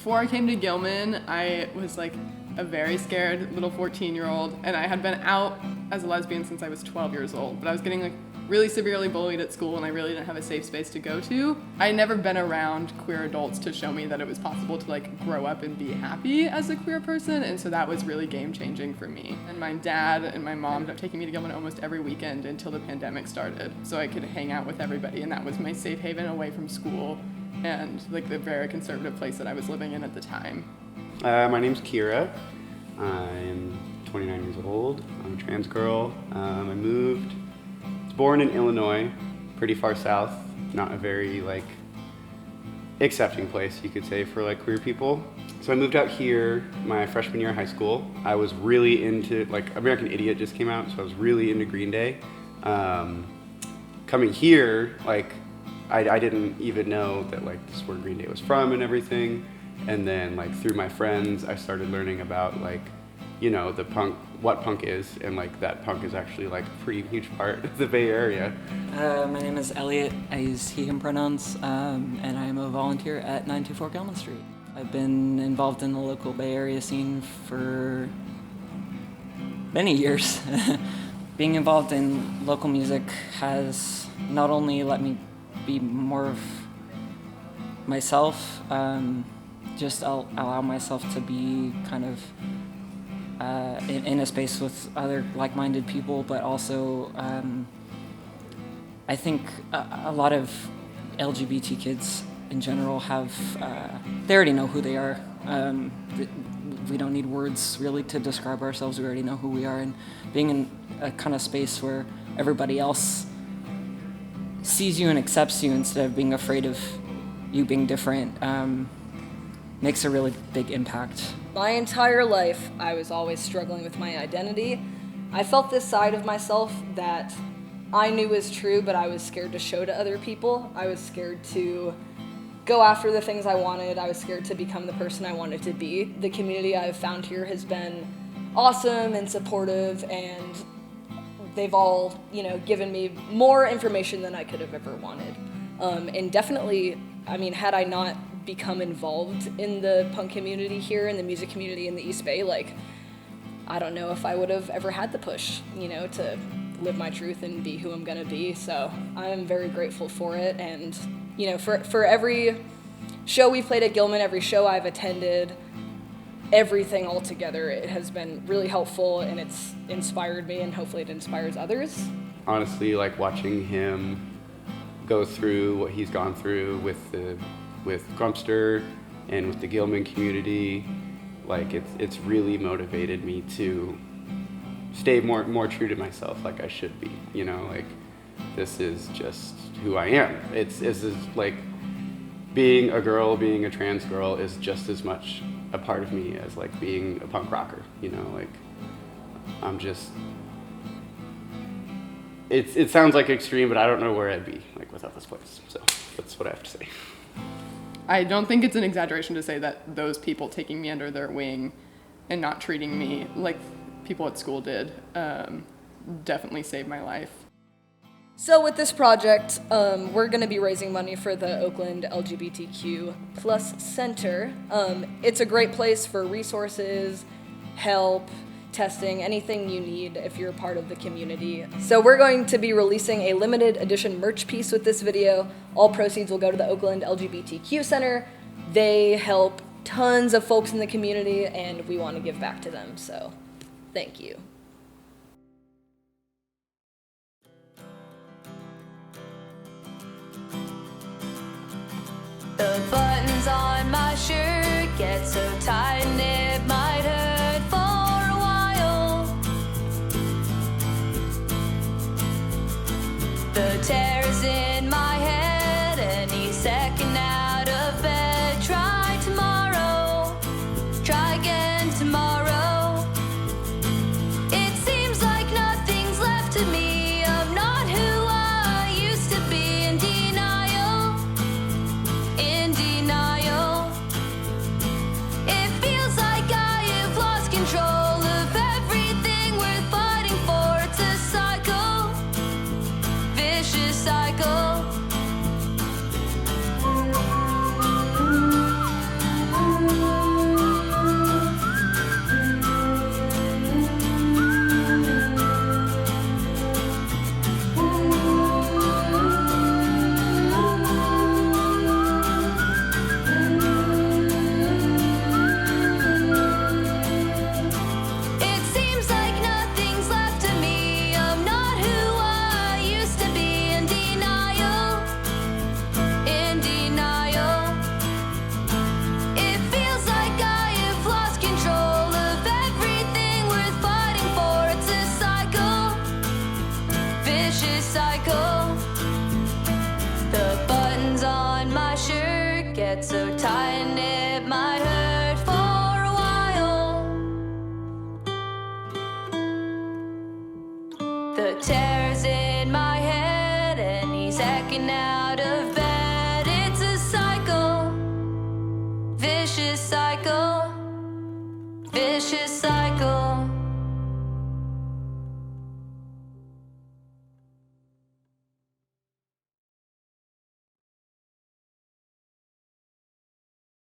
Before I came to Gilman, I was like a very scared little 14-year-old, and I had been out as a lesbian since I was 12 years old, but I was getting like really severely bullied at school and I really didn't have a safe space to go to. I had never been around queer adults to show me that it was possible to like grow up and be happy as a queer person, and so that was really game-changing for me. And my dad and my mom ended up taking me to Gilman almost every weekend until the pandemic started, so I could hang out with everybody, and that was my safe haven away from school and like the very conservative place that I was living in at the time. My name's Kira. I'm 29 years old. I'm a trans girl. I moved. I was born in Illinois, pretty far south. Not a very like accepting place, you could say, for like queer people. So I moved out here my freshman year of high school. I was really into like American Idiot just came out, so I was really into Green Day. Coming here, like I didn't even know that like this is where Green Day was from and everything. And then like through my friends, I started learning about like, you know, the punk, what punk is, and like that punk is actually like a pretty huge part of the Bay Area. My name is Elliot. I use he, him pronouns, and I'm a volunteer at 924 Gilman Street. I've been involved in the local Bay Area scene for many years. Being involved in local music has not only let me be more of myself, just allow myself to be kind of in a space with other like-minded people, but also I think a lot of LGBT kids in general have, they already know who they are. We don't need words really to describe ourselves, we already know who we are, and being in a kind of space where everybody else sees you and accepts you instead of being afraid of you being different makes a really big impact. My entire life, I was always struggling with my identity. I felt this side of myself that I knew was true, but I was scared to show to other people. I was scared to go after the things I wanted. I was scared to become the person I wanted to be. The community I've found here has been awesome and supportive, and they've all, you know, given me more information than I could have ever wanted. And definitely, I mean, had I not become involved in the punk community here, in the music community in the East Bay, like, I don't know if I would have ever had the push, you know, to live my truth and be who I'm gonna be. So I'm very grateful for it. And, you know, for every show we played at Gilman, every show I've attended, everything all together, it has been really helpful, and it's inspired me, and hopefully it inspires others. Honestly, like watching him go through what he's gone through with Grumpster and with the Gilman community, like it's really motivated me to stay more true to myself, like I should be, you know, like this is just who I am. It's like being a girl, being a trans girl is just as much a part of me as like being a punk rocker, you know, like I'm just, it sounds like extreme, but I don't know where I'd be like without this place. So that's what I have to say. I don't think it's an exaggeration to say that those people taking me under their wing and not treating me like people at school did definitely saved my life. So with this project, we're going to be raising money for the Oakland LGBTQ Plus Center. It's a great place for resources, help, testing, anything you need if you're a part of the community. So we're going to be releasing a limited edition merch piece with this video. All proceeds will go to the Oakland LGBTQ Center. They help tons of folks in the community, and we want to give back to them, so thank you. The buttons on my shirt get so tight and it might hurt for a while. The terror's in my head, any second out of bed. Try tomorrow, try again tomorrow. It seems like nothing's left of me. I'm not who I used to be. In denial, in denial. It feels like I have lost control of everything worth fighting for. It's a cycle, vicious cycle. get so tight and it might hurt for a while. The terror's in my head and he's hacking out of bed. It's a cycle, vicious cycle.